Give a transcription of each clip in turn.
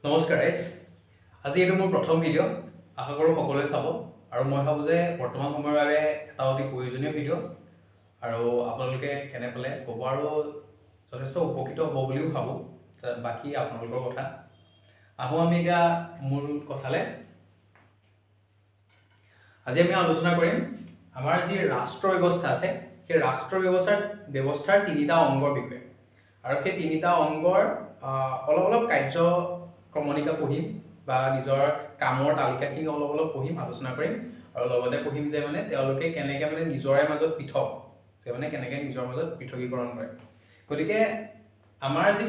নমস্কাৰ গাইজ। আজি এইটো মোৰ প্ৰথম ভিডিঅ'। আশা কৰোঁ সকলোৱে চাব আৰু মই ভাবোঁ যে বৰ্তমান সময়ৰ বাবে এটা অতি প্ৰয়োজনীয় ভিডিঅ' আৰু আপোনালোকে কেনে পালে ক'ব আৰু যথেষ্ট উপকৃত হ'ব বুলিও ভাবোঁ। বাকী আপোনালোকৰ কথা। আহোঁ আমি এতিয়া মূল কথালৈ। আজি আমি আলোচনা কৰিম আমাৰ যি ৰাষ্ট্ৰ ব্যৱস্থা আছে সেই ৰাষ্ট্ৰ ব্যৱস্থাৰ তিনিটা অংগৰ বিষয়ে আৰু সেই তিনিটা অংগৰ অলপ কাৰ্য ক্ৰমণিকা পঢ়িম বা নিজৰ কামৰ তালিকাখিনি অলপ পঢ়িম, আলোচনা কৰিম আৰু লগতে পঢ়িম যে মানে তেওঁলোকে কেনেকৈ মানে নিজৰে মাজত পৃথক কেনেকৈ নিজৰ মাজত পৃথকীকৰণ কৰে। গতিকে আমাৰ যি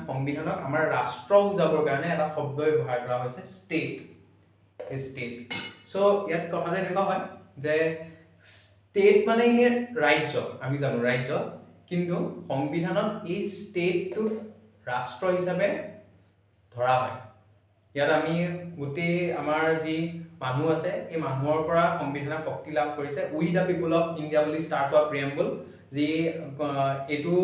সংবিধানক আমাৰ ৰাষ্ট্ৰ বুজাবৰ কাৰণে এটা শব্দ ব্যৱহাৰ কৰা হৈছে ষ্টেট। চ' ইয়াত কথাটো এনেকুৱা হয় যে ষ্টেট মানে এনে ৰাজ্য, আমি জানো ৰাজ্য, কিন্তু সংবিধানত এই ষ্টেটটোক ৰাষ্ট্ৰ হিচাপে ধৰা হয়। ইয়াত আমি গোটেই আমাৰ যি মানুহ আছে এই মানুহৰ পৰা সংবিধানে শক্তি লাভ কৰিছে। উই দ্য পিপল অফ ইণ্ডিয়া বুলি ষ্টাৰ্ট হোৱা প্ৰিএম্বল, যি এইটো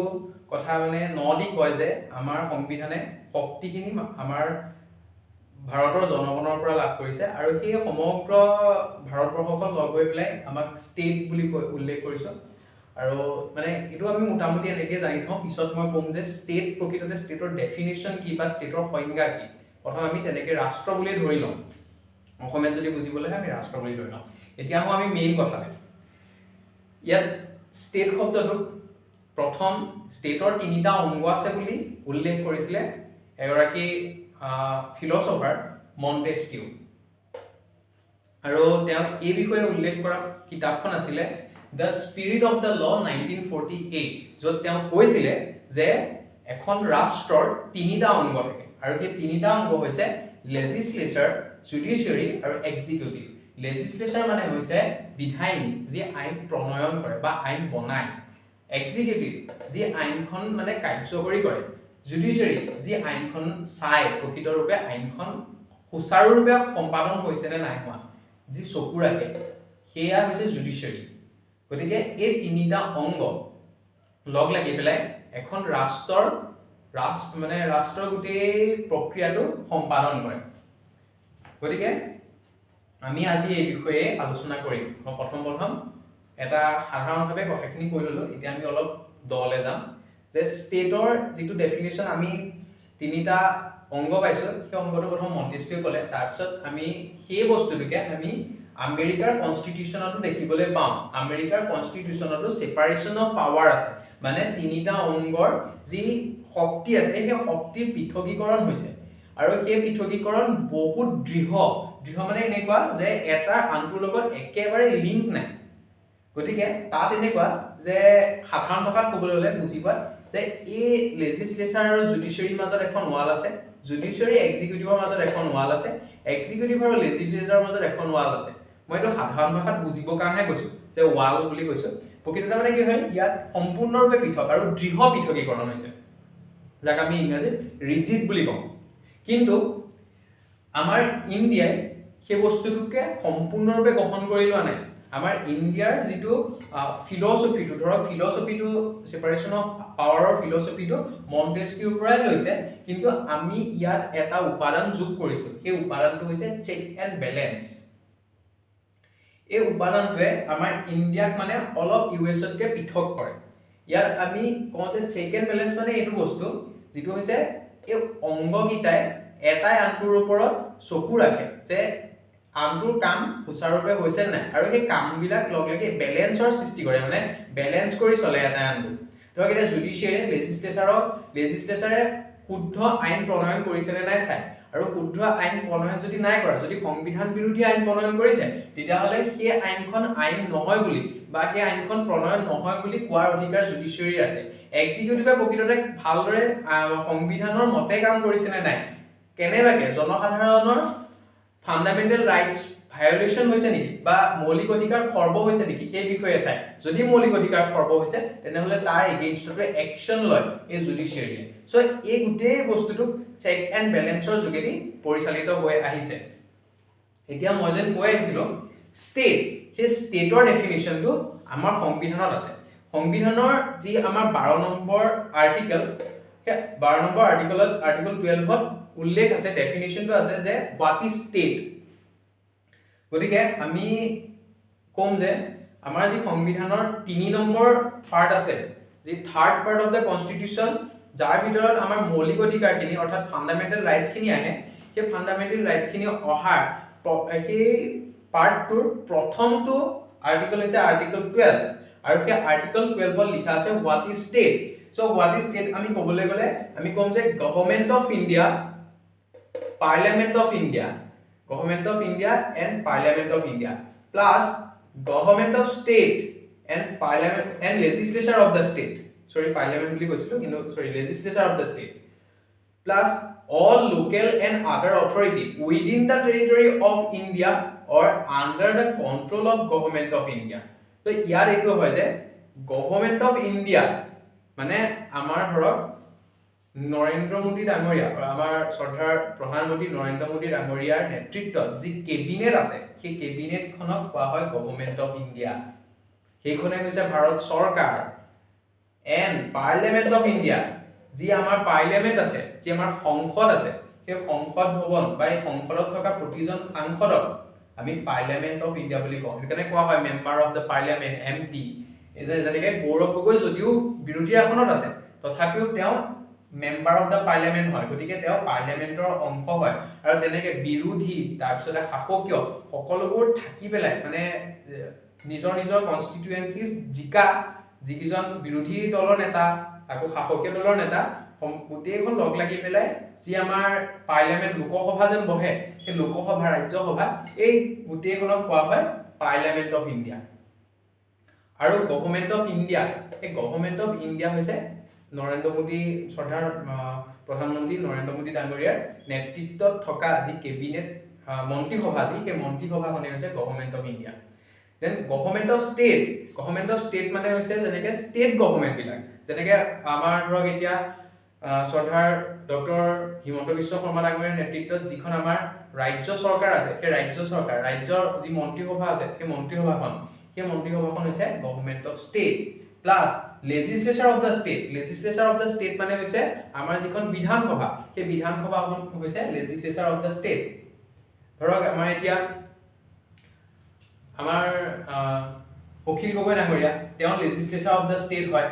কথা মানে দি কয় যে আমাৰ সংবিধানে শক্তিখিনি আমাৰ ভাৰতৰ জনগণৰ পৰা লাভ কৰিছে আৰু সেই সমগ্ৰ ভাৰতবৰ্ষখন লগ হৈ পেলাই আমাক ষ্টেট বুলি উল্লেখ কৰিছোঁ। আৰু মানে এইটো আমি মোটামুটি এনেকৈ জানি থওঁ, পিছত মই ক'ম যে ষ্টেট প্ৰকৃততে ষ্টেটৰ ডেফিনেশ্যন কি বা ষ্টেটৰ সংজ্ঞা কি। প্ৰথম আমি তেনেকৈ ৰাষ্ট্ৰ বুলিয়ে ধৰি লওঁ, অসমীয়াত যদি বুজিবলৈ হয় আমি ৰাষ্ট্ৰ বুলি ধৰি লওঁ। এতিয়া আহোঁ আমি মেইন কথালৈ। ইয়াত ষ্টেট শব্দটোক প্ৰথম ষ্টেটৰ তিনিটা অংগ আছে বুলি উল্লেখ কৰিছিলে এগৰাকী ফিলচফাৰ মণ্টেস্কিউ, আৰু তেওঁ এই বিষয়ে উল্লেখ কৰা কিতাপখন আছিলে the spirit of the law 1948, য'ত তেওঁ কৈছিলে যে এখন ৰাষ্ট্ৰৰ তিনিটা অংগ থাকে আৰু সেই তিনিটা অংগ হৈছে লেজিসলেচাৰ, জুডিচিয়াৰী আৰু এক্সিকিউটিভ। লেজিসলেচাৰ মানে হৈছে বিধায়িনী, যি আইন প্ৰণয়ন কৰে বা আইন বনায়। এক্সিকিউটিভ, যি আইনখন মানে কাৰ্যকৰী কৰে। জুডিচিয়াৰী, যি আইনখন চাই প্ৰকৃতৰূপে আইনখন সুচাৰুৰূপে সম্পাদন হৈছে নে নাই হোৱা, যি চকু ৰাখে, সেয়া হৈছে জুডিচিয়াৰী। গতিকে এই তিনিটা অংগ লগ লাগি পেলাই এখন ৰাষ্ট্ৰৰ গোটেই প্ৰক্ৰিয়াটো সম্পাদন কৰে। গতিকে আমি আজি এই বিষয়ে আলোচনা কৰিম। মই প্ৰথম এটা সাধাৰণভাৱে কথাখিনি কৈ ল'লোঁ, এতিয়া আমি অলপ দলৈ যাম যে ষ্টেটৰ যিটো ডেফিনেশ্যন আমি তিনিটা অংগ পাইছোঁ, সেই অংগটো প্ৰথম মণ্টেস্কিউৱে ক'লে। তাৰপিছত আমি সেই বস্তুটোকে আমি আমেৰিকাৰ কনষ্টিটিউশ্যনতো দেখিবলৈ পাওঁ। আমেৰিকাৰ কনষ্টিটিউশ্যনতো ছেপাৰেশ্যন অফ পাৱাৰ আছে, মানে তিনিটা অংগৰ যি শক্তি আছে সেই শক্তিৰ পৃথকীকৰণ হৈছে আৰু সেই পৃথকীকৰণ বহুত দৃঢ় মানে এনেকুৱা যে এটা আনটোৰ লগত একেবাৰে লিংক নাই। গতিকে তাত এনেকুৱা যে সাধাৰণ ভাষাত ক'বলৈ হ'লে বুজি পায় যে এই লেজিসলেচাৰ আৰু জুডিচিয়াৰীৰ মাজত এখন ৱাল আছে, জুডিচিয়াৰী এক্সিকিউটিভৰ মাজত এখন ৱাল আছে, এক্সিকিউটিভ আৰু লেজিসলেচাৰৰ মাজত এখন ৱাল আছে। মই এইটো সাধাৰণ ভাষাত বুজিবৰ কাৰণেহে কৈছোঁ যে ৱাল বুলি কৈছোঁ। প্ৰকৃততে মানে কি হয়, ইয়াত সম্পূৰ্ণৰূপে পৃথক আৰু দৃঢ় পৃথকীকৰণ হৈছে, যাক আমি ইংৰাজীত ৰিজিড বুলি কওঁ। কিন্তু আমাৰ ইণ্ডিয়াই সেই বস্তুটোকে সম্পূৰ্ণৰূপে গ্ৰহণ কৰি লোৱা নাই। আমাৰ ইণ্ডিয়াৰ যিটো ফিলচফিটো, ধৰক ফিলচফিটো ছেপাৰেশ্যন অফ পাৱাৰৰ ফিলচফিটো মণ্টেস্কিউৰ পৰাই লৈছে, কিন্তু আমি ইয়াত এটা উপাদান যোগ কৰিছোঁ। সেই উপাদানটো হৈছে চেক এণ্ড বেলেঞ্চ। এই উপাদানটোৱে আমাৰ ইণ্ডিয়াক মানে অলপ ইউএছতকৈ পৃথক কৰে। ইয়াত আমি কওঁ যে চেক এণ্ড বেলেঞ্চ মানে এইটো বস্তু যিটো হৈছে এই অংগকেইটাই এটাই আনটোৰ ওপৰত চকু ৰাখে যে আনটোৰ কাম সুচাৰুৰূপে হৈছে নাই, আৰু সেই কামবিলাক লগ লাগি বেলেঞ্চৰ সৃষ্টি কৰে, মানে বেলেঞ্চ কৰি চলে এটাই আনটো। ধৰক এতিয়া জুডিচিয়াৰী লেজিসলেচাৰে শুদ্ধ আইন প্ৰণয়ন কৰিছে নে নাই চাই, আৰু শুদ্ধ আইন প্ৰণয়ন যদি নাই কৰা, যদি সংবিধান বিৰোধী আইন প্ৰণয়ন কৰিছে, তেতিয়াহ'লে সেই আইনখন আইন নহয় বুলি বা সেই আইনখন প্ৰণয়ন নহয় বুলি কোৱাৰ অধিকাৰ জুডিচিয়াৰীৰ আছে। এক্সিকিউটিভে প্ৰকৃততে ভালদৰে সংবিধানৰ মতে কাম কৰিছে নে নাই, কেনেবাকৈ জনসাধাৰণৰ ফাণ্ডামেণ্টেল ৰাইটছ ভায়োলেশ্যন হৈছে নেকি বা মৌলিক অধিকাৰ খৰ্ব হৈছে নেকি, সেই বিষয়ে চাই। যদি মৌলিক অধিকাৰ খৰ্ব হৈছে তেনেহ'লে তাৰ এগেইনষ্টতে একশ্যন লয় এই জুডিচিয়াৰীয়ে। চ' এই গোটেই বস্তুটোক চেক এণ্ড বেলেঞ্চৰ যোগেদি পৰিচালিত হৈ আহিছে। এতিয়া মই যেন কৈ আহিছিলোঁ ষ্টেট, সেই ষ্টেটৰ ডেফিনেশ্যনটো আমাৰ সংবিধানত আছে। সংবিধানৰ যি আমাৰ 12 নম্বৰ আৰ্টিকেল, সেই 12 নম্বৰ আৰ্টিকেল 12ত উল্লেখ আছে ডেফিনেশনটো আছে যে হোৱাট ইজ ষ্টেট গতিকে আমি কম যে আমাৰ যি সংবিধানৰ 3 নম্বৰ পাৰ্ট আছে যি third part of the constitution যাৰ ভিতৰত আমাৰ মৌলিক অধিকাৰখিনি অৰ্থাৎ ফান্ডামেন্টাল ৰাইটছখিনি আহে সেই ফান্ডামেন্টাল ৰাইটছখিনি অহাৰ সেই পাৰ্টটোৰ প্ৰথমটো আৰ্টিকল হৈছে আৰ্টিকল 12 আৰু সেই আৰ্টিকল 12 লিখা আছে what is state so what is state আমি ক'বলৈ গ'লে আমি কম যে government of India parliament of India Government of India and Parliament of India plus Government of State and Parliament and Legislature of the State. Sorry, Parliament boli koisilo kintu sorry Legislature of the State plus all local and other authority within the territory of India or under the control of Government of India. So ইয়াৰ এটো হয় যে Government of India মানে আমাৰ ধৰক নৰেন্দ্ৰ মোদী ডাঙৰীয়া আমাৰ শ্ৰদ্ধাৰ প্ৰধানমন্ত্ৰী নৰেন্দ্ৰ মোদী ডাঙৰীয়াৰ নেতৃত্বত যি কেবিনেট আছে সেই কেবিনেটখনক কোৱা হয় গভৰ্নমেন্ট অফ ইণ্ডিয়া সেইখনে হৈছে ভাৰত চৰকাৰ এণ্ড পাৰ্লিয়ামেন্ট অফ ইণ্ডিয়া যি আমাৰ পাৰ্লিয়ামেন্ট আছে যি আমাৰ সংসদ আছে সেই সংসদ ভৱন বা এই সংসদত থকা প্ৰতিজন সাংসদক আমি পাৰ্লিয়ামেন্ট অফ ইণ্ডিয়া বুলি কওঁ সেইকাৰণে কোৱা হয় member of the parliament MP যেনেকৈ গৌৰৱ গগৈ যদিও বিৰোধী আসনত আছে তথাপিও তেওঁ মেম্বাৰ অফ দ্য পাৰ্লিয়ামেন্ট হয় গতিকে তেওঁ পাৰ্লিয়ামেন্টৰ অংশ হয় আৰু তেনেকৈ বিৰোধী তাৰপিছত শাসকীয় সকলোবোৰ থাকি পেলাই মানে নিজৰ নিজৰ কনস্টিটুৱেন্সিজ যিকিজন বিৰোধী দলৰ নেতা আকৌ শাসকীয় দলৰ নেতা গোটেইখন লগ লাগি পেলাই যি আমাৰ পাৰ্লিয়ামেন্ট লোকসভা যেন বহে সেই লোকসভা ৰাজ্যসভা এই গোটেইখনক কোৱা হয় পাৰ্লিয়ামেন্ট অফ ইণ্ডিয়া আৰু গভৰ্নমেন্ট অফ ইণ্ডিয়া এই গভৰ্নমেন্ট অফ ইণ্ডিয়া হৈছে নৰেন্দ্ৰ মোদী শ্ৰদ্ধাৰ প্ৰধানমন্ত্ৰী নৰেন্দ্ৰ মোদী ডাঙৰীয়াৰ নেতৃত্বত থকা যি কেবিনেট মন্ত্ৰীসভা যি সেই মন্ত্ৰীসভাখনে হৈছে government of India then government of state মানে হৈছে যেনেকৈ ষ্টেট গভৰ্নমেন্ট বিলাক যেনেকৈ আমাৰ ধৰক এতিয়া শ্ৰদ্ধাৰ ডক্টৰ হিমন্ত বিশ্ব শৰ্মা ডাঙৰীয়াৰ নেতৃত্বত যিখন আমাৰ ৰাজ্য চৰকাৰ আছে সেই ৰাজ্যৰ যি মন্ত্ৰীসভা আছে সেই মন্ত্ৰীসভাখন হৈছে government of state plus legislature of the state মানে হৈছে আমাৰ যিখন বিধানসভা সেই বিধানসভাখন হৈছে লেজিসলেচাৰ অফ দ্য ষ্টেট ধৰক আমাৰ এতিয়া আমাৰ অখিল গগৈ ডাঙৰীয়া তেওঁ লেজিসলেচাৰ অফ দ্য ষ্টেট হয়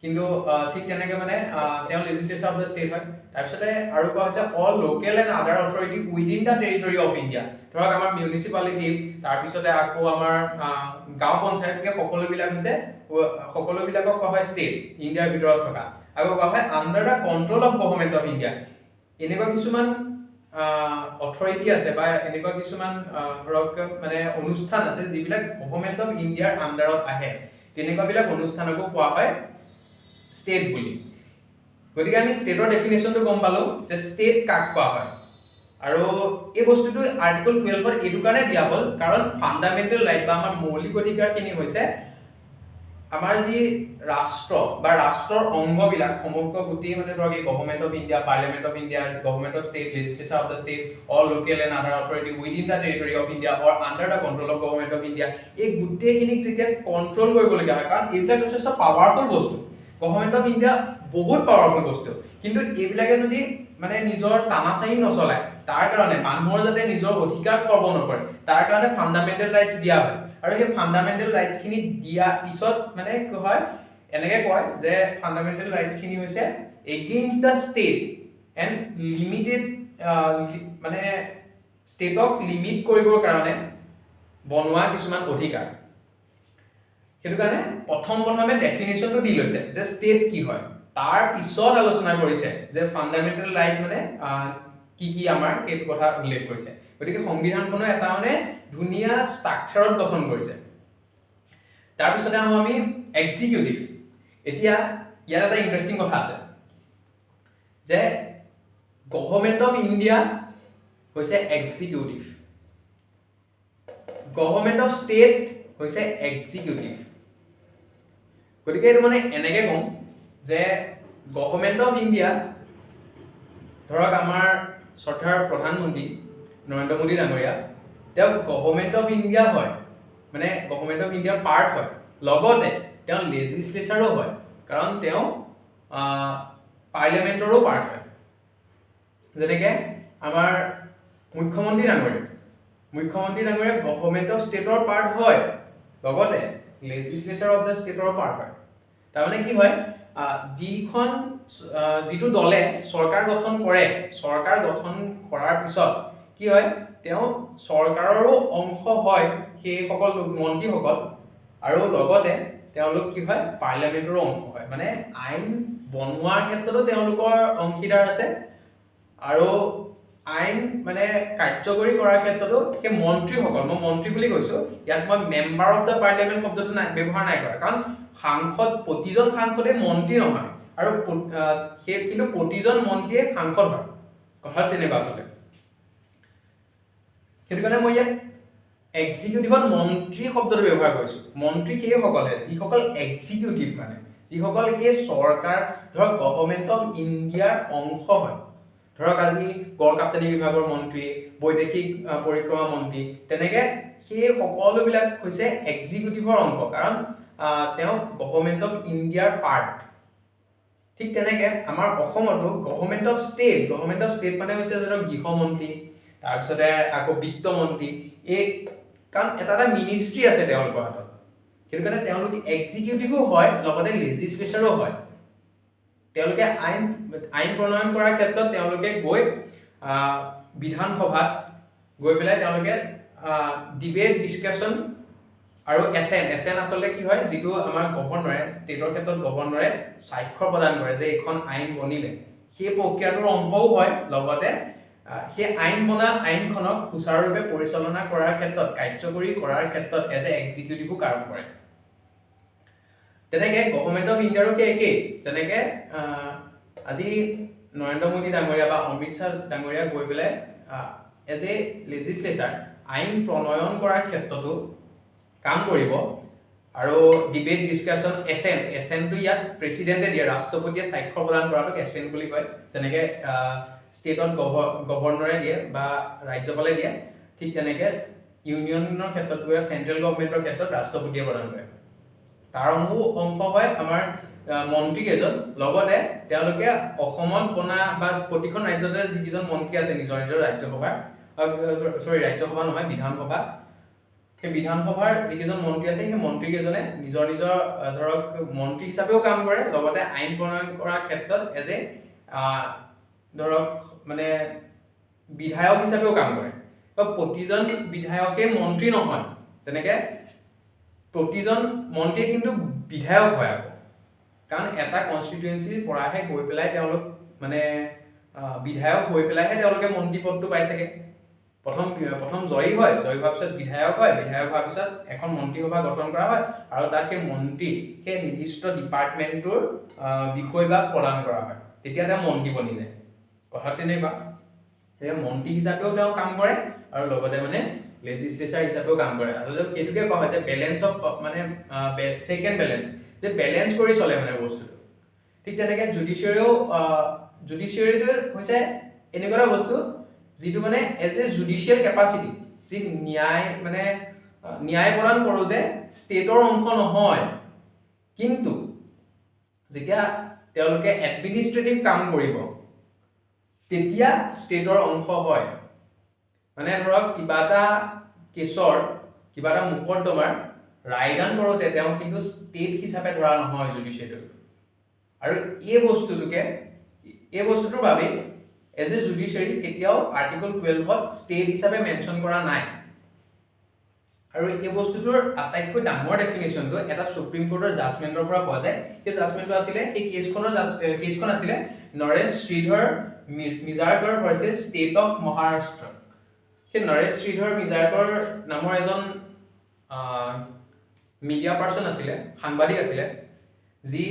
কিন্তু ঠিক তেনেকৈ মানে তেওঁ লেজিসলেচাৰ অফ দ্য ষ্টেট হয় তাৰপিছতে আৰু কোৱা হৈছে all local and other authority within the territory of India ধৰক আমাৰ মিউনিচিপালিটি তাৰপিছতে আকৌ আমাৰ গাঁও পঞ্চায়ত এই সকলোবিলাকক কোৱা হয় ষ্টেট ইণ্ডিয়াৰ ভিতৰত থকা আকৌ কোৱা হয় under the control of government of India এনেকুৱা কিছুমান অথৰিটি আছে বা এনেকুৱা কিছুমান ধৰক মানে অনুষ্ঠান আছে যিবিলাক গভৰ্নমেন্ট অফ ইণ্ডিয়াৰ আণ্ডাৰত আহে তেনেকুৱাবিলাক অনুষ্ঠানকো কোৱা হয় ষ্টেট বুলি গতিকে আমি ষ্টেটৰ ডেফিনেশ্যনটো গম পালো যে ষ্টেট কাক কোৱা হয় আৰু এই বস্তুটো আৰ্টিকল 12 এইটো কাৰণে দিয়া হ'ল কাৰণ ফান্ডামেন্টাল ৰাইট বা আমাৰ মৌলিক অধিকাৰখিনি হৈছে আমাৰ যি ৰাষ্ট্ৰ বা ৰাষ্ট্ৰৰ অংগবিলাক সমগ্ৰ গোটেই মানে ধৰক এই government of India parliament of India government of state legislature of the state all local and other authority within the territory of India or under the control of government of India এই গোটেইখিনিক যেতিয়া control কৰিবলগীয়া হয় কাৰণ এইবিলাক যথেষ্ট powerful বস্তু government of India বহুত পাৱাৰফুল বস্তু কিন্তু এইবিলাকে যদি মানে নিজৰ টানাচাহি নচলায় তাৰ কাৰণে মানুহৰ যাতে নিজৰ অধিকাৰ খৰ্ব নকৰে তাৰ কাৰণে ফান্ডামেন্টাল ৰাইটছ দিয়া হয় আৰু সেই ফান্ডামেন্টাল ৰাইটছখিনি দিয়া পিছত মানে কি হয় এনেকৈ কয় যে ফান্ডামেন্টাল ৰাইটছখিনি হৈছে against the state and limited মানে ষ্টেটক লিমিট কৰিবৰ কাৰণে বনোৱা কিছুমান অধিকাৰ সেইটো কাৰণে প্ৰথমে ডেফিনেশ্যনটো দি লৈছে যে ষ্টেট কি হয় তাৰ পিছত আলোচনা কৰিছে যে ফান্ডামেন্টাল ৰাইট মানে কি আমাৰ এই কথা উল্লেখ কৰিছে গতিকে সংবিধানখনৰ এটা মানে ধুনীয়া ষ্ট্ৰাকচাৰত গঠন কৰিছে তাৰপিছতে আমি এক্সিকিউটিভ এতিয়া ইয়াত এটা ইণ্টাৰেষ্টিং কথা আছে যে গভৰ্নমেন্ট অফ ইণ্ডিয়া হৈছে এক্সিকিউটিভ গভৰ্নমেন্ট অফ ষ্টেট হৈছে এক্সিকিউটিভ গতিকে এইটো মানে এনেকৈ কওঁ যে গভৰ্নমেন্ট অফ ইণ্ডিয়া ধৰক আমাৰ শ্ৰদ্ধাৰ প্ৰধানমন্ত্ৰী নৰেন্দ্ৰ মোদী ডাঙৰীয়া তেওঁ গভৰ্নমেন্ট অফ ইণ্ডিয়া হয় মানে গভৰ্নমেন্ট অফ ইণ্ডিয়াৰ পাৰ্ট হয় লগতে তেওঁ লেজিসলেচাৰো হয় কাৰণ তেওঁ পাৰ্লিয়ামেন্টৰো পাৰ্ট হয় যেনেকৈ আমাৰ মুখ্যমন্ত্ৰী ডাঙৰীয়া গভৰ্ণমেণ্ট অফ ষ্টেটৰ পাৰ্ট হয়, লগতে লেজিসলেচাৰ অফ দ্য ষ্টেটৰ পাৰ্ট হয়। তাৰমানে কি হয়, যিটো দলে চৰকাৰ গঠন কৰে, চৰকাৰ গঠন কৰাৰ পিছত কি হয়, তেওঁ চৰকাৰৰো অংশ হয় সেইসকল মন্ত্ৰীসকল, আৰু লগতে তেওঁলোক কি হয়, পাৰ্লিয়ামেণ্টৰো অংশ হয়। মানে আইন বনোৱাৰ ক্ষেত্ৰতো তেওঁলোকৰ অংশীদাৰ আছে, আৰু আইন মানে কাৰ্যকৰী কৰাৰ ক্ষেত্ৰতো সেই মন্ত্ৰীসকল, মই মন্ত্ৰী বুলি কৈছো, ইয়াত মই মেম্বাৰ অফ দ্য পাৰ্লিয়ামেণ্ট শব্দটো ব্যৱহাৰ নাই কৰা, কাৰণ প্ৰতিজন সাংসদে মন্ত্ৰী নহয়, আৰু কিন্তু প্ৰতিজন মন্ত্ৰীয়ে সাংসদ হয়, কথাটো তেনেকুৱা আচলতে। সেইটো কাৰণে মই ইয়াত এক্সিকিউটিভত মন্ত্ৰী শব্দটো ব্যৱহাৰ কৰিছো। মন্ত্ৰী সেইসকলে যিসকল এক্সিকিউটিভ, মানে যিসকল সেই চৰকাৰ, ধৰক গভৰ্ণমেণ্ট অফ ইণ্ডিয়াৰ অংশ হয়, ধৰক আজি গড় কাপ্তানি বিভাগৰ মন্ত্ৰী, বৈদেশিক পৰিক্ৰমা মন্ত্ৰী, তেনেকে সেই সকলোবিলাক হৈছে এক্সিকিউটিভৰ অংশ, কাৰণ তেওঁ গভৰ্ণমেণ্ট অফ ইণ্ডিয়াৰ পাৰ্ট। ঠিক তেনেকে আমাৰ অসমতো গভৰ্ণমেণ্ট অফ ষ্টেট মানে হৈছে ধৰক গৃহমন্ত্ৰী, তাৰপিছতে আকৌ বিত্তমন্ত্ৰী, কাৰণ এটা মিনিষ্ট্ৰী আছে তেওঁলোকৰ হাতত, সেইটো কাৰণে তেওঁলোক এক্সিকিউটিভো হয়, লগতে লেজিসলেচাৰো হয়। তেওঁলোকে আইন প্ৰণয়ন কৰাৰ ক্ষেত্ৰত তেওঁলোকে গৈ বিধানসভাত গৈ পেলাই তেওঁলোকে ডিবেট, ডিছকাশ্যন আৰু এছেন আচলতে কি হয়, যিটো আমাৰ গভৰ্ণৰে, ষ্টেটৰ ক্ষেত্ৰত গভৰ্ণৰে স্বাক্ষৰ প্ৰদান কৰে যে এইখন আইন বনিলে, সেই প্ৰক্ৰিয়াটোৰ অংশও হয়, লগতে সেই আইনখনক সুচাৰুৰূপে পৰিচালনা কৰাৰ ক্ষেত্ৰত, কাৰ্যকৰী কৰাৰ ক্ষেত্ৰত এজ এ এক্সিকিউটিভো কাম কৰে। তেনেকে গভৰ্ণমেণ্ট অফ ইণ্ডিয়াৰো সেই একেই, যেনেকে আজি নৰেন্দ্ৰ মোদী ডাঙৰীয়া বা অমিত শ্বাহ ডাঙৰীয়া গৈ পেলাই এজ এ লেজিসলেচাৰ আইন প্ৰণয়ন কৰাৰ ক্ষেত্ৰতো কাম কৰিব, আৰু ডিবেট, ডিছকাশ্যন, এছেনটো ইয়াত প্ৰেচিডেণ্টে দিয়ে, ৰাষ্ট্ৰপতিয়ে স্বাক্ষৰ প্ৰদান কৰাটোক এছেন বুলি কয়। যেনেকে ষ্টেটত গভৰ্ণৰে দিয়ে বা ৰাজ্যপালে দিয়ে, ঠিক তেনেকে ইউনিয়নৰ ক্ষেত্ৰত গৈ চেন্ট্ৰেল গভৰ্ণমেণ্টৰ ক্ষেত্ৰত ৰাষ্ট্ৰপতিয়ে প্ৰদান কৰে। তাৰ অংশ হয় আমাৰ মন্ত্ৰীকেইজন, লগতে তেওঁলোকে অসমত বনা বা প্ৰতিখন ৰাজ্যতে যিকেইজন মন্ত্ৰী আছে নিজৰ ৰাজ্যসভা নহয়, বিধানসভা, সেই বিধানসভাৰ যিকেইজন মন্ত্ৰী আছে, সেই মন্ত্ৰীকেইজনে নিজৰ ধৰক মন্ত্ৰী হিচাপেও কাম কৰে, লগতে আইন প্ৰণয়ন কৰাৰ ক্ষেত্ৰত এজ এ ধৰক মানে বিধায়ক হিচাপেও কাম কৰে। প্ৰতিজন বিধায়কে মন্ত্ৰী নহয়, যেনেকে প্ৰতিজন মন্ত্ৰীয়ে কিন্তু বিধায়ক হয় আকৌ, কাৰণ এটা কনষ্টিটুৱেঞ্চিৰ পৰাহে গৈ পেলাই তেওঁলোক মানে বিধায়ক হৈ পেলাইহে তেওঁলোকে মন্ত্ৰী পদটো পাইছেগে। প্ৰথম জয়ী হোৱাৰ পিছত বিধায়ক হয়, বিধায়ক হোৱাৰ পিছত এখন মন্ত্ৰীসভা গঠন কৰা হয়, আৰু তাত সেই মন্ত্ৰী সেই নিৰ্দিষ্ট ডিপাৰ্টমেণ্টটোৰ বিষয়বাদ প্ৰদান কৰা হয়, তেতিয়া তেওঁ মন্ত্ৰী বনি যায়। কথা তেনেকুৱা, মন্ত্ৰী হিচাপেও তেওঁ কাম কৰে, আৰু লগতে মানে লেজিসলেচাৰ হিচাপেও কাম কৰে। আচলতে সেইটোকে কোৱা হয় যে বেলেঞ্চ অফ মানে চেক এণ্ড বেলেঞ্চ, যে বেলেঞ্চ কৰি চলে মানে বস্তুটো। ঠিক তেনেকে জুডিচিয়াৰীটো হৈছে এনেকুৱা এটা বস্তু যিটো মানে এজ এ জুডিচিয়েল কেপাচিটি, যি ন্যায় প্ৰদান কৰোঁতে ষ্টেটৰ অংশ নহয়, কিন্তু যেতিয়া তেওঁলোকে এডমিনিষ্ট্ৰেটিভ কাম কৰিব তেতিয়া ষ্টেটৰ অংশ হয়। মানে ধৰক কিবা এটা কেছৰ, কিবা এটা মোকদ্দমাৰ ৰায়দান কৰোঁতে তেওঁ কিন্তু ষ্টেট হিচাপে ধৰা নহয় জুডিচিয়াৰীটো, আৰু এই বস্তুটোৰ বাবে এজ এ জুডিচিয়াৰী কেতিয়াও আৰ্টিকল 12ত ষ্টেট হিচাপে মেনশ্যন কৰা নাই। আৰু এই বস্তুটোৰ আটাইতকৈ ডাঙৰ ডেফিনেশ্যনটো এটা সুপ্ৰিম কোৰ্টৰ জাজমেণ্টৰ পৰা পোৱা যায়। সেই জাজমেণ্টটো আছিলে, এই কেছখন আছিলে Naresh Shridhar Mirajkar versus state of Maharashtra. সেই নৰেশ শ্ৰীধৰ মিজাৰকৰ নামৰ এজন মিডিয়া পাৰ্চন আছিলে, সাংবাদিক আছিলে, যি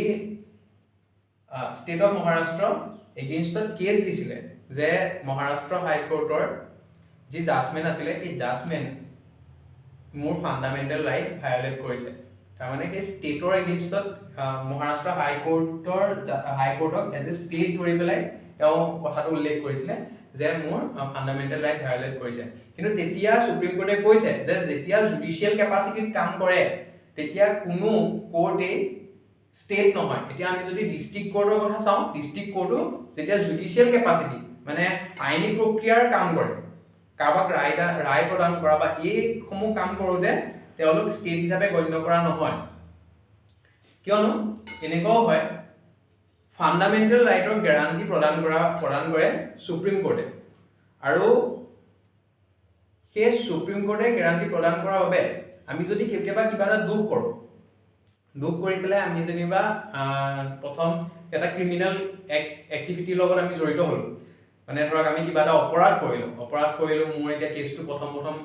ষ্টেট অফ মহাৰাষ্ট্ৰ এগেইনষ্টত কেছ দিছিলে যে মহাৰাষ্ট্ৰ হাইকোৰ্টৰ যি জাজমেণ্ট আছিলে, সেই জাজমেণ্ট মোৰ ফাণ্ডামেণ্টেল ৰাইট ভায়োলেট কৰিছে। তাৰমানে সেই ষ্টেটৰ এগেইনষ্টত মহাৰাষ্ট্ৰ হাইকোৰ্টক এজ এ ষ্টেট ধৰি পেলাই তেওঁ কথাটো উল্লেখ কৰিছিলে যে মোৰ ফাণ্ডামেণ্টেল ৰাইট ভায়োলেট কৰিছে। কিন্তু তেতিয়া সুপ্ৰিম কোৰ্টে কৈছে যে যেতিয়া জুডিচিয়েল কেপাচিটিত কাম কৰে তেতিয়া কোনো কোৰ্টেই ষ্টেট নহয়। এতিয়া আমি যদি ডিষ্ট্ৰিক্ট কোৰ্টৰ কথা চাওঁ, ডিষ্ট্ৰিক্ট কোৰ্টো যেতিয়া জুডিচিয়েল কেপাচিটি মানে আইনী প্ৰক্ৰিয়াৰ কাম কৰে, কাৰোবাক ৰায় প্ৰদান কৰা বা এইসমূহ কাম কৰোঁতে তেওঁলোক ষ্টেট হিচাপে গণ্য কৰা নহয়। কিয়নো এনেকুৱাও হয় ফাণ্ডামেণ্টেল ৰাইটৰ গেৰাণ্টি প্ৰদান কৰে সুপ্ৰিম কোৰ্টে, আৰু সেই সুপ্ৰিম কোৰ্টে গেৰাণ্টি প্ৰদান কৰাৰ বাবে আমি যদি কেতিয়াবা কিবা এটা দোষ কৰি পেলাই আমি যেনিবা প্ৰথম এটা ক্ৰিমিনেল এক্টিভিটিৰ লগত আমি জড়িত হ'লো, মানে ধৰক আমি কিবা এটা অপৰাধ কৰিলো, মোৰ এতিয়া কেছটো প্ৰথম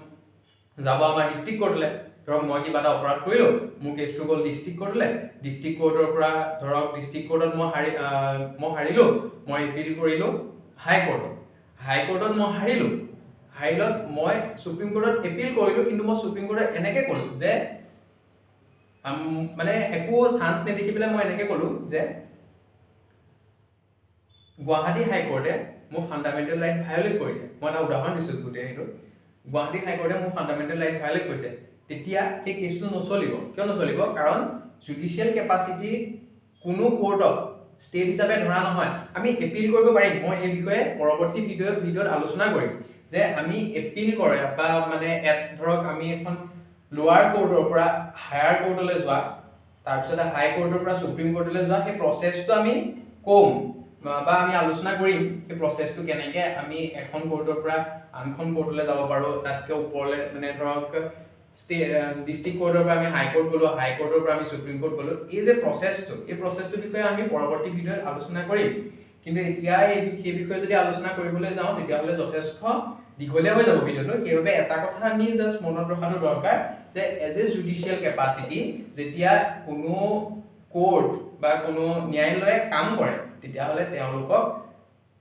যাব আমাৰ ডিষ্ট্ৰিক্ট কোৰ্টলৈ। ধৰক মই কিবা এটা অপৰাধ কৰিলো, মোৰ কেছটো গ'ল ডিষ্ট্ৰিক্ট কোৰ্টলৈ, ডিষ্ট্ৰিক্ট কোৰ্টৰ পৰা ধৰক ডিষ্ট্ৰিক্ট কোৰ্টত মই হাৰিলো, মই এপিল কৰিলো হাইকোৰ্টত মই হাৰিলত মই সুপ্ৰিম কোৰ্টত এপিল কৰিলো, কিন্তু মই সুপ্ৰিম কোৰ্টত এনেকে ক'লো যে মানে একো চান্স নেদেখি পেলাই মই এনেকে ক'লো যে গুৱাহাটী হাইকোৰ্টে মোৰ ফাণ্ডামেণ্টেল ৰাইট ভায়োলেট কৰিছে। মই এটা উদাহৰণ দিছোঁ গোটেই সেইটো, গুৱাহাটী হাইকোৰ্টে মোৰ ফাণ্ডামেণ্টেল ৰাইট ভায়োলেট কৰিছে, তেতিয়া সেই কেছটো নচলিব। কিয় নচলিব? কাৰণ জুডিচিয়েল কেপাচিটি কোনো কোৰ্টক ষ্টেট হিচাপে ধৰা নহয়। আমি এপিল কৰিব পাৰিম, মই এই বিষয়ে পৰৱৰ্তী ভিডিঅ'ত আলোচনা কৰিম যে আমি এপিল কৰে বা মানে ধৰক আমি এখন লোৱাৰ কোৰ্টৰ পৰা হায়াৰ কোৰ্টলৈ যোৱা, তাৰপিছতে হাই কোৰ্টৰ পৰা সুপ্ৰিম কোৰ্টলৈ যোৱা, সেই প্ৰচেছটো আমি কম বা আমি আলোচনা কৰিম সেই প্ৰচেছটো কেনেকৈ আমি এখন কোৰ্টৰ পৰা আনখন কোৰ্টলৈ যাব পাৰোঁ, তাতকৈ ওপৰলৈ মানে ধৰক ডিষ্ট্ৰিক্ট কোৰ্টৰ পৰা আমি হাইকোৰ্ট গ'লো, হাইকোৰ্টৰ পৰা আমি সুপ্ৰিম কোৰ্ট গ'লো, এই যে প্ৰচেছটোৰ বিষয়ে আমি পৰৱৰ্তী ভিডিঅ'ত আলোচনা কৰিম। কিন্তু এতিয়া সেই বিষয়ে যদি আলোচনা কৰিবলৈ যাওঁ তেতিয়াহ'লে যথেষ্ট দীঘলীয়া হৈ যাব ভিডিঅ'টো। সেইবাবে এটা কথা আমি জাষ্ট মনত ৰখাটো দৰকাৰ যে এজ এ জুডিচিয়েল কেপাচিটি যেতিয়া কোনো কোৰ্ট বা কোনো ন্যায়ালয়ে কাম কৰে তেতিয়াহ'লে তেওঁলোকক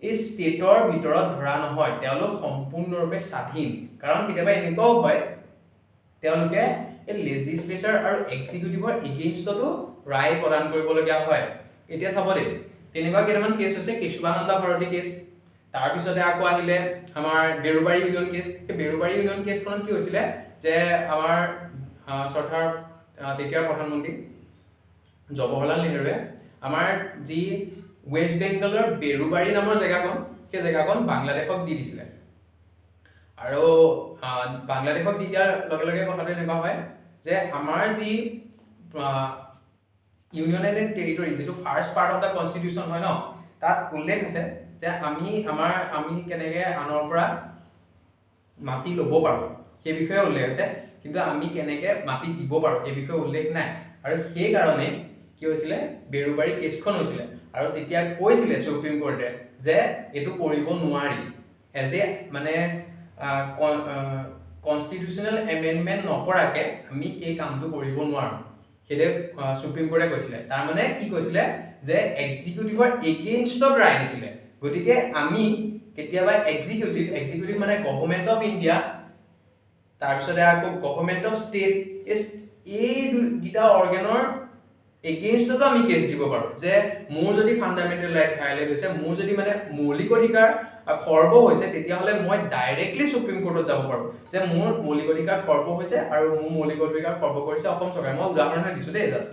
এই ষ্টেটৰ ভিতৰত ধৰা নহয়, তেওঁলোক সম্পূৰ্ণৰূপে স্বাধীন। কাৰণ কেতিয়াবা এনেকুৱাও হয় তেওঁলোকে এই লেজিসলেচাৰ আৰু এক্সিকিউটিভৰ এগেইনষ্টতো ৰায় প্ৰদান কৰিবলগীয়া হয়। এতিয়া চাব দেই, তেনেকুৱা কেইটামান কেছ হৈছে, কেশৱানন্দ ভাৰতী কেছ, তাৰপিছতে আকৌ আহিলে আমাৰ বেৰুবাৰী ইউনিয়ন কেছ। সেই বেৰুবাৰী ইউনিয়ন কেছখনত কি হৈছিলে যে আমাৰ চৰকাৰ তেতিয়াৰ প্ৰধানমন্ত্ৰী জৱাহৰলাল নেহৰুৱে আমাৰ যি ৱেষ্ট বেংগলৰ বেৰুবাৰী নামৰ জেগাখন, সেই জেগাখন বাংলাদেশক দি দিছিলে। আৰু বাংলাদেশক দি দিয়াৰ লগে লগে কথাটো এনেকুৱা হয় যে আমাৰ যি ইউনিয়ন এণ্ড টেৰিটৰী যিটো first part of the constitution হয় ন, তাত উল্লেখ আছে যে আমি কেনেকৈ আনৰ পৰা মাটি ল'ব পাৰোঁ সেই বিষয়ে উল্লেখ আছে, কিন্তু আমি কেনেকৈ মাটি দিব পাৰোঁ সেই বিষয়ে উল্লেখ নাই। আৰু সেইকাৰণে কি হৈছিলে, বেৰুবাৰী কেছখন হৈছিলে, আৰু তেতিয়া কৈছিলে সুপ্ৰিম কোৰ্টে যে এইটো কৰিব নোৱাৰি, এজ এ মানে কনষ্টিটিউচনেল এমেণ্ডমেণ্ট নকৰাকৈ আমি সেই কামটো কৰিব নোৱাৰোঁ, সেইদৰে সুপ্ৰিম কোৰ্টে কৈছিলে। তাৰমানে কি কৈছিলে যে এক্সিকিউটিভৰ এগেইনষ্টত ৰায় দিছিলে। গতিকে আমি কেতিয়াবা এক্সিকিউটিভ মানে গভৰ্ণমেণ্ট অফ ইণ্ডিয়া, তাৰপিছতে আকৌ গভৰ্ণমেণ্ট অফ ষ্টেট, এই দুটা অৰ্গেনৰ এগেইনষ্টতো আমি কেছ দিব পাৰোঁ যে মোৰ যদি ফাণ্ডামেণ্টেল ৰাইট ভায়োলেট হৈছে, মোৰ যদি মানে মৌলিক অধিকাৰ খৰ্ব হৈছে, তেতিয়াহ'লে মই ডাইৰেক্টলি সুপ্ৰিম কোৰ্টত যাব পাৰোঁ যে মোৰ মৌলিক অধিকাৰ খৰ্ব হৈছে আৰু মোৰ মৌলিক অধিকাৰ খৰ্ব কৰিছে অসম চৰকাৰে। মই উদাহৰণ দিছোঁ দেই জাষ্ট,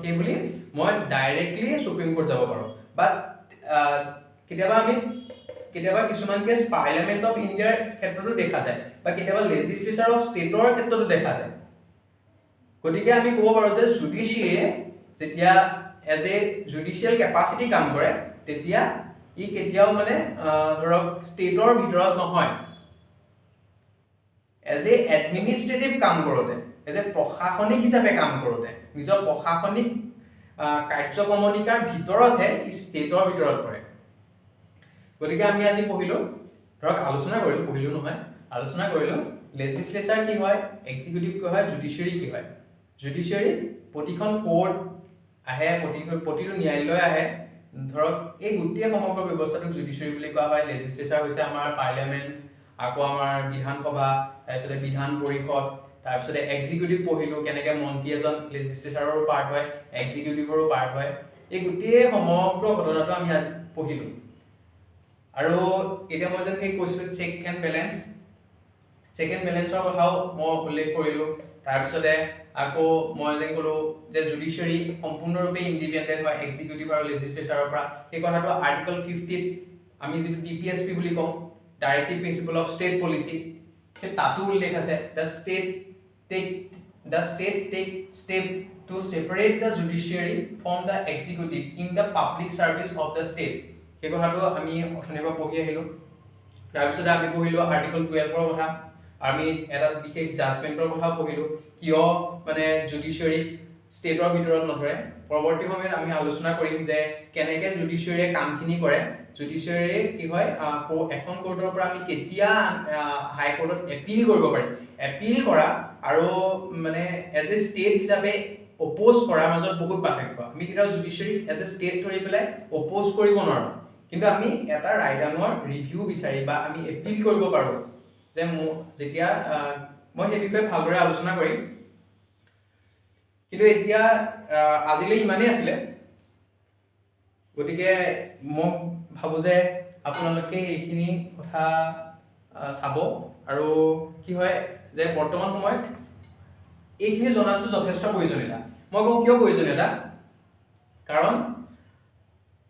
সেই বুলি মই ডাইৰেক্টলি সুপ্ৰিম কোৰ্ট যাব পাৰোঁ। বাট কেতিয়াবা কিছুমান কেছ পাৰ্লিয়ামেণ্ট অফ ইণ্ডিয়াৰ ক্ষেত্ৰতো দেখা যায় বা কেতিয়াবা লেজিসলেচাৰ অফ ষ্টেটৰ ক্ষেত্ৰতো দেখা যায়। গতিকে আমি ক'ব পাৰোঁ যে জুডিচিয়াৰীয়ে যেতিয়া এজ এ জুডিচিয়েল কেপাচিটি কাম কৰে তেতিয়া ই কেতিয়াও মানে ধৰক ষ্টেটৰ ভিতৰত নহয়, এজ এ এডমিনিষ্ট্ৰেটিভ কাম কৰোঁতে, এজ এ প্ৰশাসনিক হিচাপে কাম কৰোঁতে নিজৰ প্ৰশাসনিক কাৰ্যক্ৰমণিকাৰ ভিতৰতহে ই ষ্টেটৰ ভিতৰত পৰে। গতিকে আমি আজি আলোচনা কৰিলোঁ লেজিসলেচাৰ কি হয়, এক্সিকিউটিভ কি হয়, জুডিচিয়াৰী কি হয়। জুডিচিয়াৰী প্ৰতিখন কোৰ্ট আহে, প্ৰতিটো ন্যায়ালয় আহে, ধৰক এই গোটেই সমগ্ৰ ব্যৱস্থাটোক জুডিচিয়াৰী বুলি কোৱা হয়। লেজিসলেচাৰ হৈছে আমাৰ পাৰ্লিয়ামেণ্ট, আকৌ আমাৰ বিধানসভা, তাৰপিছতে বিধান পৰিষদ, তাৰপিছতে এক্সিকিউটিভ পঢ়িলোঁ কেনেকৈ মন্ত্ৰী এজন লেজিসলেচাৰৰো পাৰ্ট হয়, এক্সিকিউটিভৰো পাৰ্ট হয়। এই গোটেই সমগ্ৰ ঘটনাটো আমি আজি পঢ়িলোঁ। আৰু এতিয়া মই যেনেকৈ কৈছিলোঁ চেক এণ্ড বেলেঞ্চৰ কথাও মই উল্লেখ কৰিলোঁ। তাৰপিছতে আকৌ মই যেন ক'লোঁ যে জুডিচিয়াৰী সম্পূৰ্ণৰূপে ইণ্ডিপেণ্ডেণ্ট হয় এক্সিকিউটিভ আৰু লেজিসলেচাৰৰ পৰা, সেই কথাটো আৰ্টিকল 50ত আমি যেটো ডিপিএসপি বুলি কওঁ directive principle of state policy সেই তাতো উল্লেখ আছে the state take step to separate the judiciary from the executive in the public service of the state সেই কথাটো আমি অথনিবা পঢ়ি আহিলো তাৰ পিছত আমি পঢ়িলো আৰ্টিকল 12 ৰ কথা আমি এটা বিশেষ জাজমেন্টৰ কথা পঢ়িলো কিয় মানে জুডিচিয়াৰি ষ্টেটৰ ভিতৰত নধৰে পৰৱৰ্তী সময়ত আমি আলোচনা কৰিম যে কেনেকৈ জুডিচিয়াৰিয়ে কামখিনি কৰে জুডিচিয়াৰি কি হয় এখন কোৰ্টৰ পৰা আমি কেতিয়া হাই কোৰ্টত এপিল কৰিব পাৰিম এপিল কৰা আৰু মানে এজ এ ষ্টেট হিচাপে অপোজ কৰাৰ মাজত বহুত পাৰ্থক্য আমি কিটা জুডিচিয়াৰি এজ এ ষ্টেট ধৰি পেলাই অপোজ কৰিব নোৱাৰো কিন্তু আমি এটা ৰায়দানৰ ৰিভিউ বিচাৰি বা আমি এপিল কৰিব পাৰো যে যেতিয়া মই সেই বিষয়ে ভালদৰে আলোচনা কৰিম কিন্তু এতিয়া আজিলৈ ইমানেই আছিলে গতিকে মই ভাবো যে আপোনালোকে এইখিনি কথা চাব আৰু কি হয় যে বৰ্তমান সময়ত এইখিনি জনাটো যথেষ্ট প্ৰয়োজনীয়তা মই কওঁ কিয় প্ৰয়োজনীয়তা কাৰণ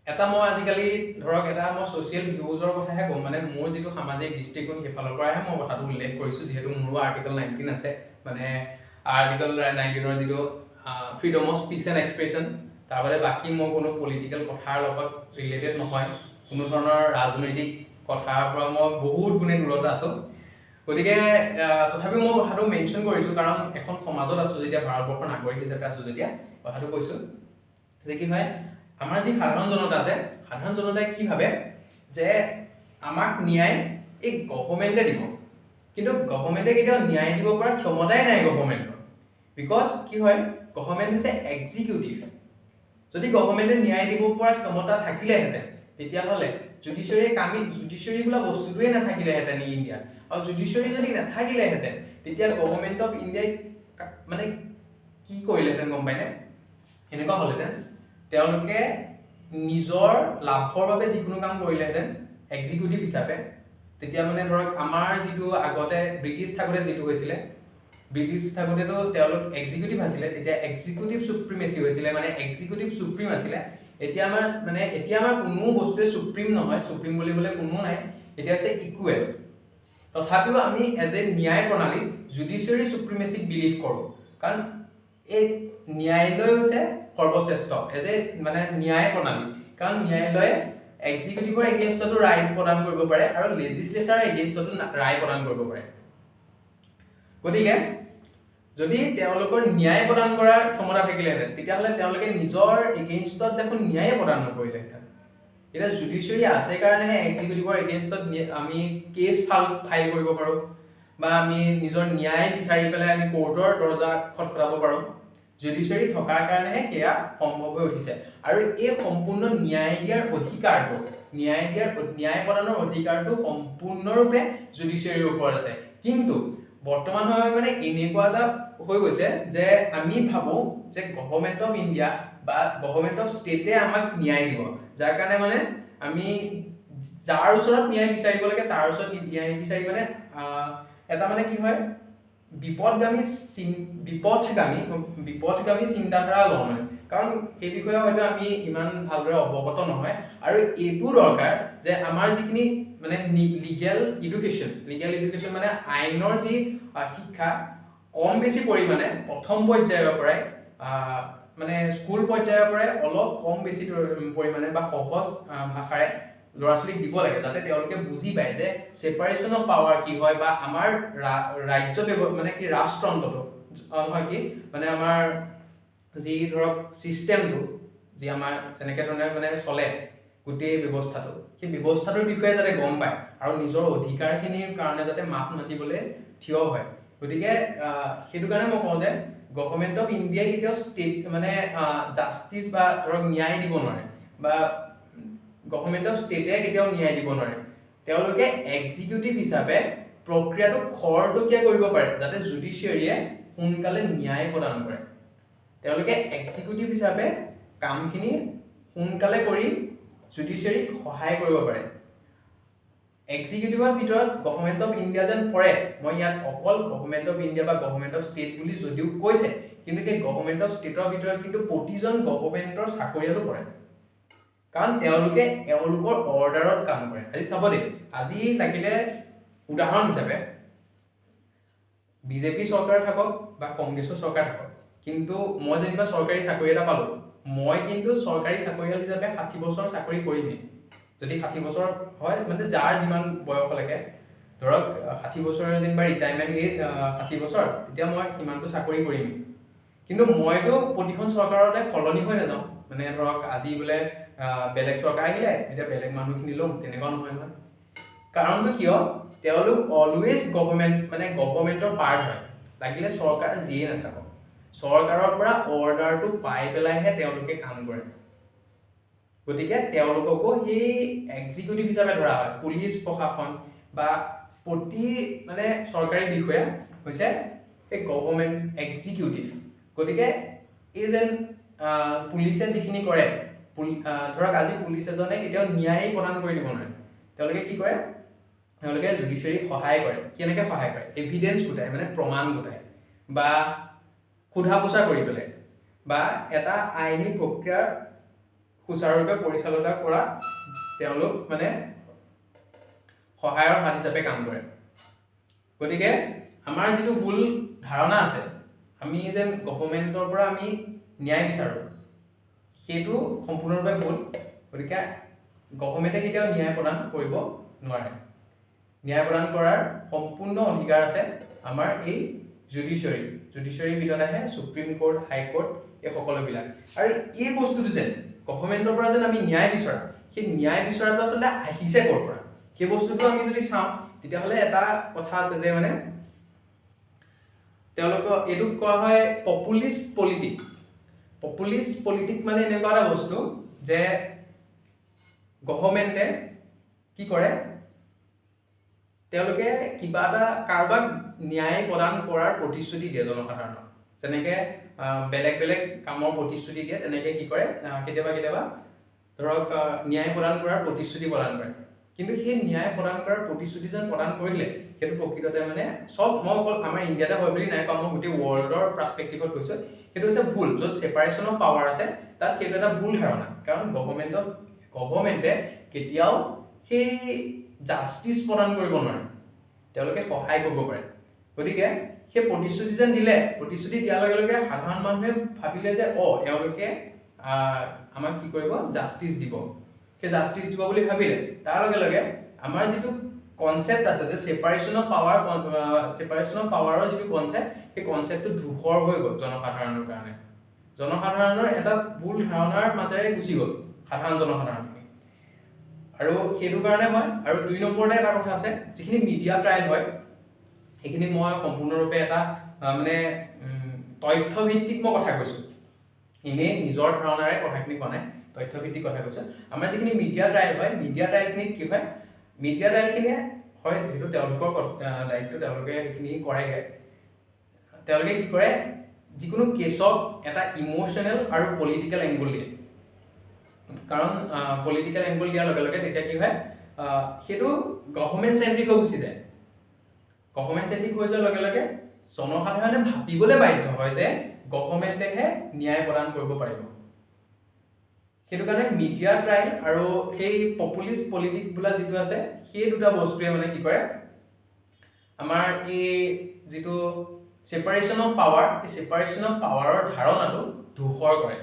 এটা মই আজিকালি ধৰক এটা মই সোশ্যাল ভিউজৰ কথাহে কম মানে মোৰ যেটো সামাজিক দৃষ্টিকোণ হেফালৰ পৰাহে মই কথাটো উল্লেখ কৰিছো যেহেতু মোৰো আৰ্টিকল 19 আছে মানে আৰ্টিকল 19 ৰ যেটো freedom of speech and expression তাৰবাৰে বাকি মই কোনো পলিটিক্যাল কথাৰ লগত ৰিলেটেড নহয় কোনো ধৰণৰ ৰাজনৈতিক কথাৰ পৰা মই বহুত গুণে দূৰত আছো গতিকে তথাপি মই কথাটো মেনশন কৰিছো কাৰণ এখন সমাজত আছো যেতিয়া ভাৰতবৰ্ষৰ নাগৰিক হিচাপে আছো যেতিয়া কথাটো কৈছো যে কি হয় আমাৰ যি সাধাৰণ জনতা আছে সাধাৰণ জনতাই কি ভাবে যে আমাক ন্যায় এই গভৰ্ণমেণ্টে দিব কিন্তু গভৰ্ণমেণ্টে কেতিয়াও ন্যায় দিব পৰা ক্ষমতাই নাই গভৰ্ণমেণ্টৰ বিকজ কি হয় গভৰ্ণমেণ্ট হৈছে এক্সিকিউটিভ যদি গভৰ্ণমেণ্টে ন্যায় দিব পৰা ক্ষমতা থাকিলেহেঁতেন তেতিয়াহ'লে জুডিচিয়াৰি বোলা বস্তুটোৱে নাথাকিলেহেঁতেন ইণ্ডিয়াত আৰু জুডিচিয়াৰি যদি নাথাকিলেহেঁতেন তেতিয়া গভৰ্ণমেণ্ট অফ ইণ্ডিয়াই মানে কি কৰিলেহেঁতেন গম পাইনে এনেকুৱা হ'লহেঁতেন তেওঁলোকে নিজৰ লাভৰ বাবে যিকোনো কাম কৰিলেহেঁতেন এক্সিকিউটিভ হিচাপে তেতিয়া মানে ধৰক আমাৰ যিটো আগতে ব্ৰিটিছ থাকোঁতে যিটো হৈছিলে ব্ৰিটিছ থাকোঁতেতো তেওঁলোক এক্সিকিউটিভ আছিলে তেতিয়া এক্সিকিউটিভ সুপ্ৰিমেচি হৈছিলে মানে এক্সিকিউটিভ সুপ্ৰিম আছিলে এতিয়া আমাৰ কোনো বস্তুৱে সুপ্ৰিম নহয় সুপ্ৰিম বুলিবলৈ কোনো নাই এতিয়া হৈছে ইকুৱেল তথাপিও আমি এজ এ ন্যায় প্ৰণালী জুডিচিয়াৰি সুপ্ৰিমেচিক বিলিভ কৰোঁ কাৰণ এই ন্যায়ালয় হৈছে সৰ্বশ্ৰেষ্ঠ এজ এ মানে ন্যায় প্ৰণালী কাৰণ ন্যায়ালয়ে এক্সিকিউটিভৰ এগেইনষ্টতো ৰায় প্ৰদান কৰিব পাৰে আৰু লেজিসলেচাৰৰ এগেইনষ্টতো ৰায় প্ৰদান কৰিব পাৰে গতিকে যদি তেওঁলোকৰ ন্যায় প্ৰদান কৰাৰ ক্ষমতা থাকিলেহেঁতেন তেতিয়াহ'লে তেওঁলোকে নিজৰ এগেইনষ্টত দেখোন ন্যায় প্ৰদান নকৰিলেহেঁতেন এটা জুডিচিয়াৰি আছে কাৰণেহে এক্সিকিউটিভৰ এগেইনষ্টত আমি কেছ ফাইল কৰিব পাৰোঁ বা আমি নিজৰ ন্যায় বিচাৰি পেলাই আমি কোৰ্টৰ দৰ্জা খটখটাব পাৰোঁ জুডিচিয়াৰি থকাৰ কাৰণেহে সেয়া সম্ভৱ হৈ উঠিছে আৰু এই সম্পূৰ্ণ ন্যায় দিয়াৰ অধিকাৰটো ন্যায় প্ৰদানৰ অধিকাৰটো সম্পূৰ্ণৰূপে জুডিচিয়াৰিৰ ওপৰত আছে কিন্তু বৰ্তমান সময়ত মানে এনেকুৱা এটা হৈ গৈছে যে আমি ভাবো যে গভৰ্ণমেণ্ট অফ ইণ্ডিয়া বা গভৰ্ণমেণ্ট অফ ষ্টেটে আমাক ন্যায় দিব যাৰ কাৰণে মানে আমি যাৰ ওচৰত ন্যায় বিচাৰিব লাগে তাৰ ওচৰত ন্যায় বিচাৰি মানে এটা মানে কি হয় বিপদগামী চিন্তাধাৰা লওঁ মানে কাৰণ এই বিষয়ে হয়তো আমি ইমান ভালদৰে অৱগত নহয় আৰু এইটো দৰকাৰ যে আমাৰ যিখিনি মানে লিগেল এডুকেশ্যন মানে আইনৰ যি শিক্ষা কম বেছি পৰিমাণে প্ৰথম পৰ্যায়ৰ পৰাই মানে স্কুল পৰ্যায়ৰ পৰাই অলপ কম বেছি পৰিমাণে বা সহজ ভাষাৰে ল'ৰা ছোৱালীক দিব লাগে যাতে তেওঁলোকে বুজি পায় যে সেপাৰেশন অফ পাৱাৰ কি হয় বা আমাৰ ৰাজ্য মানে কি ৰাষ্ট্ৰতন্ত্ৰটো হয় কি মানে আমাৰ যি ধৰক সিস্টেমটো যি আমাৰ যেনেকৈ ধৰণে মানে চলে গোটেই ব্যৱস্থাটো সেই ব্যৱস্থাটোৰ বিষয়ে যাতে গম পায় আৰু নিজৰ অধিকাৰখিনিৰ কাৰণে যাতে মাত মাতিবলৈ থিয় হয় গতিকে সেইটো কাৰণে মই কওঁ যে গভৰ্ণমেণ্ট অফ ইণ্ডিয়াই কেতিয়াও ষ্টেট মানে জাষ্টিচ বা ধৰক ন্যায় দিব নোৱাৰে বা গভৰ্ণমেণ্ট অফ ষ্টেটে কেতিয়াও ন্যায় দিব নোৱাৰে তেওঁলোকে এক্সিকিউটিভ হিচাপে প্ৰক্ৰিয়াটো খৰতকীয়া কৰিব পাৰে যাতে জুডিচিয়াৰিয়ে সোনকালে ন্যায় প্ৰদান কৰে তেওঁলোকে এক্সিকিউটিভ হিচাপে কামখিনি সোনকালে কৰি জুডিচিয়াৰিক সহায় কৰিব পাৰে এক্সিকিউটিভৰ ভিতৰত গভৰ্ণমেণ্ট অফ ইণ্ডিয়া যেন পৰে মই ইয়াত অকল গভৰ্ণমেণ্ট অফ ইণ্ডিয়া বা গভৰ্ণমেণ্ট অফ ষ্টেট বুলি যদিও কৈছে কিন্তু সেই গভৰ্ণমেণ্ট অফ ষ্টেটৰ ভিতৰত কিন্তু প্ৰতিজন গভৰ্ণমেণ্টৰ চাকৰিয়ালো পৰে কাৰণ তেওঁলোকে এওঁলোকৰ অৰ্ডাৰত কাম কৰে। আজি চাব দেই, আজি লাগিলে উদাহৰণ হিচাপে বিজেপি চৰকাৰ থাকক বা কংগ্ৰেছৰ চৰকাৰ থাকক, কিন্তু মই যেনিবা চৰকাৰী চাকৰি এটা পালোঁ, মই কিন্তু চৰকাৰী চাকৰিয়াল হিচাপে 60 বছৰ চাকৰি কৰিমেই। যদি 60 বছৰ হয়, মানে যাৰ যিমান বয়সলৈকে, ধৰক 60 বছৰৰ যেনিবা ৰিটায়াৰমেণ্ট এজ 60 বছৰ, তেতিয়া মই সিমানটো চাকৰি কৰিমেই। কিন্তু মইতো প্ৰতিখন চৰকাৰতে সলনি হৈ নাযাওঁ, মানে ধৰক আজি বোলে বেলেগ চৰকাৰ আহিলে, এতিয়া বেলেগ মানুহখিনি ল'ম, তেনেকুৱা নহয় নহয়। কাৰণটো কিয়, তেওঁলোক অলৱেজ গভৰ্ণমেণ্টৰ পাৰ্ট হয়, লাগিলে চৰকাৰ যিয়ে নাথাকক, চৰকাৰৰ পৰা অৰ্ডাৰটো পাই পেলাইহে তেওঁলোকে কাম কৰে। গতিকে তেওঁলোককো সেই এক্সিকিউটিভ হিচাপে ধৰা হয়। পুলিচ প্ৰশাসন বা প্ৰতি মানে চৰকাৰী বিষয়া হৈছে এই গভৰ্ণমেণ্ট এক্সিকিউটিভ। গতিকে এই যেন পুলিচে যিখিনি কৰে, ধৰক আজি পুলিচ এজনে কেতিয়াও ন্যায় প্ৰদান কৰি দিব নোৱাৰে, তেওঁলোকে কি কৰে, তেওঁলোকে জুডিচিয়াৰীক সহায় কৰে। কেনেকৈ সহায় কৰে, এভিডেন্স গোটায়, মানে প্ৰমাণ গোটায়, বা সোধা পোছা কৰি পেলাই, বা এটা আইনী প্ৰক্ৰিয়াৰ সুচাৰুৰূপে পৰিচালনা কৰা তেওঁলোক মানে সহায়ৰ হাত হিচাপে কাম কৰে। গতিকে আমাৰ যিটো ভুল ধাৰণা আছে, আমি যেন গভৰ্ণমেণ্টৰ পৰা আমি ন্যায় বিচাৰোঁ, সেইটো সম্পূৰ্ণৰূপে ভুল। গতিকে গভৰ্ণমেণ্টে কেতিয়াও ন্যায় প্ৰদান কৰিব নোৱাৰে। ন্যায় প্ৰদান কৰাৰ সম্পূৰ্ণ অধিকাৰ আছে আমাৰ এই জুডিচিয়াৰীৰ ভিতৰত আহে সুপ্ৰিম কোৰ্ট, হাইকোৰ্ট, এই সকলোবিলাক। আৰু এই বস্তুটো যেন গভৰ্ণমেণ্টৰ পৰা যেন আমি ন্যায় বিচৰা, সেই ন্যায় বিচৰাটো আচলতে আহিছে ক'ৰ পৰা, সেই বস্তুটো আমি যদি চাওঁ, তেতিয়াহ'লে এটা কথা আছে যে মানে তেওঁলোকৰ এইটোক কোৱা হয় পপুলিষ্ট পলিটিক। পপুলিষ্ট পলিটিক মানে এনেকুৱা এটা বস্তু যে গভৰ্ণমেণ্টে কি কৰে, তেওঁলোকে কিবা এটা কাৰোবাক ন্যায় প্ৰদান কৰাৰ প্ৰতিশ্ৰুতি দিয়ে জনসাধাৰণক। যেনেকৈ বেলেগ বেলেগ কামৰ প্ৰতিশ্ৰুতি দিয়ে, তেনেকৈ কি কৰে, কেতিয়াবা কেতিয়াবা ধৰক ন্যায় প্ৰদান কৰাৰ প্ৰতিশ্ৰুতি প্ৰদান কৰে। কিন্তু সেই ন্যায় প্ৰদান কৰাৰ প্ৰতিশ্ৰুতি যেন প্ৰদান কৰিলে, সেইটো প্ৰকৃততে মানে মই অকল আমাৰ ইণ্ডিয়াতে হয় বুলি নাই কোৱা, মই গোটেই ৱৰ্ল্ডৰ পাৰ্চপেক্টিভত কৈছোঁ, সেইটো হৈছে ভুল। য'ত ছেপাৰেশ্যন অফ পাৱাৰ আছে, তাত সেইটো এটা ভুল ধাৰণা। কাৰণ গভৰ্ণমেণ্টে কেতিয়াও সেই জাষ্টিচ প্ৰদান কৰিব নোৱাৰে, তেওঁলোকে সহায় কৰিব পাৰে। গতিকে সেই প্ৰতিশ্ৰুতি যেন দিলে, প্ৰতিশ্ৰুতি দিয়াৰ লগে লগে সাধাৰণ মানুহে ভাবিলে যে এওঁলোকে আমাক কি কৰিব, জাষ্টিচ দিব। সেই জাষ্টিচ দিব বুলি ভাবিলে, তাৰ লগে লগে আমাৰ যিটো কনচেপ্ট আছে যে ছেপাৰেশ্যন অফ পাৱাৰৰ যিটো কনচেপ্ট, সেই কনচেপ্টটো ধূসৰ হৈ গ'ল জনসাধাৰণৰ কাৰণে। জনসাধাৰণৰ এটা ভুল ধাৰণাৰ মাজেৰে গুচি গ'ল সাধাৰণ জনসাধাৰণখিনি। আৰু সেইটো কাৰণে হয়। আৰু 2 নম্বৰতে এটা কথা আছে, যিখিনি মিডিয়া ট্ৰায়েল হয়, সেইখিনি মই সম্পূৰ্ণৰূপে এটা মানে তথ্যভিত্তিক মই কথা কৈছোঁ, এনেই নিজৰ ধাৰণাৰে কথাখিনি কোৱা নাই, তথ্যভিত্তিক কথা কৈছোঁ। আমাৰ যিখিনি মিডিয়া ট্ৰায়েল হয়, মিডিয়া ট্ৰায়েলখিনিত কি হয়, মিডিয়া ট্ৰায়েলখিনিয়ে হয়, সেইটো তেওঁলোকৰ দায়িত্ব, তেওঁলোকে সেইখিনি কৰেগৈ। তেওঁলোকে কি কৰে, যিকোনো কেছক এটা ইম'চনেল আৰু পলিটিকেল এংগল দিয়ে। কাৰণ পলিটিকেল এংগল দিয়াৰ লগে লগে তেতিয়া কি হয়, সেইটো গভৰ্ণমেণ্ট চেণ্ট্ৰিক হৈ গুচি যায়। গভৰ্ণমেণ্ট চেণ্ট্ৰিক হৈ যোৱাৰ লগে লগে জনসাধাৰণে ভাবিবলৈ বাধ্য হয় যে গভৰ্ণমেণ্টেহে ন্যায় প্ৰদান কৰিব পাৰিব। সেইটো কাৰণে মিডিয়া ট্ৰায়েল আৰু সেই পপুলিষ্ট পলিটিক বোলা যিটো আছে, সেই দুটা বস্তুৱে মানে কি কৰে, আমাৰ এই যিটো ছেপাৰেশ্যন অফ পাৱাৰ, এই ছেপাৰেশ্যন অফ পাৱাৰৰ ধাৰণাটো ধূসৰ কৰে।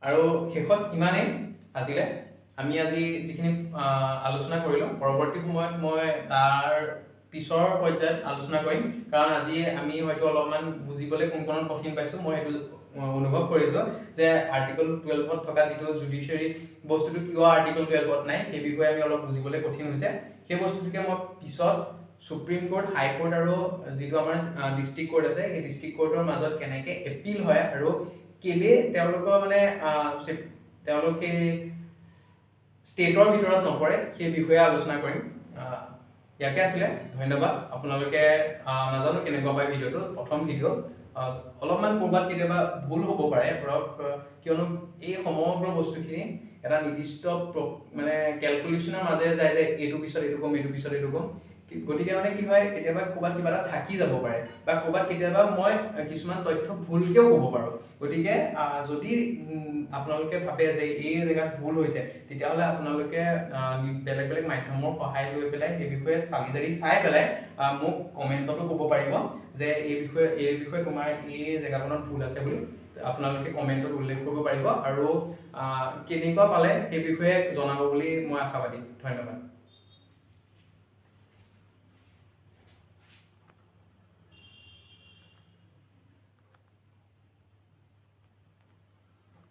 আৰু শেষত ইমানেই আজিলে। আমি আজি যিখিনি আলোচনা কৰিলোঁ, পৰৱৰ্তী সময়ত মই তাৰ পিছৰ পৰ্যায়ত আলোচনা কৰিম। কাৰণ আজি আমি হয়তো অলপমান বুজিবলৈ কোনকণত কঠিন পাইছোঁ, মই সেইটো অনুভৱ কৰিছোঁ যে আৰ্টিকল 12ত থকা যিটো জুডিচিয়াৰী বস্তুটো কিয় আৰ্টিকল 12ত নাই, সেই বিষয়ে আমি অলপ বুজিবলৈ কঠিন হৈছে। সেই বস্তুটোকে মই পিছত সুপ্ৰিম কোৰ্ট, হাইকোৰ্ট আৰু যিটো আমাৰ ডিষ্ট্ৰিক্ট কোৰ্ট আছে, সেই ডিষ্ট্ৰিক্ট কোৰ্টৰ মাজত কেনেকৈ এপিল হয় আৰু কেলে তেওঁলোকৰ মানে তেওঁলোকে ষ্টেটৰ ভিতৰত নপৰে, সেই বিষয়ে আলোচনা কৰিম। ইয়াকে আছিলে, ধন্যবাদ। আপোনালোকে নাজানো কেনেকুৱা পায় ভিডিঅ'টো, প্ৰথম ভিডিঅ', অলপমান ক'ৰবাত কেতিয়াবা ভুল হ'ব পাৰে ধৰক, কিয়নো এই সমগ্ৰ বস্তুখিনি এটা নিৰ্দিষ্ট মানে কেলকুলেশ্যনৰ মাজেৰে যায় যে এইটো পিছত এইটো ক'ম, এইটো পিছত এইটো ক'ম। গতিকে মানে কি হয় কেতিয়াবা ক'ৰবাত কিবা এটা থাকি যাব পাৰে বা ক'ৰবাত কেতিয়াবা মই কিছুমান তথ্য ভুলকেও ক'ব পাৰোঁ গতিকে যদি আপোনালোকে ভাবে যে এই জেগাত ভুল হৈছে তেতিয়াহ'লে আপোনালোকে বেলেগ বেলেগ মাধ্যমৰ সহায় লৈ পেলাই এই বিষয়ে চালি জাৰি চাই পেলাই মোক কমেণ্টতো ক'ব পাৰিব যে এই বিষয়ে তোমাৰ এই জেগাখনত ভুল আছে বুলি আপোনালোকে কমেণ্টত উল্লেখ কৰিব পাৰিব আৰু কেনেকুৱা পালে সেই বিষয়ে জনাব বুলি মই আশাবাদী ধন্যবাদ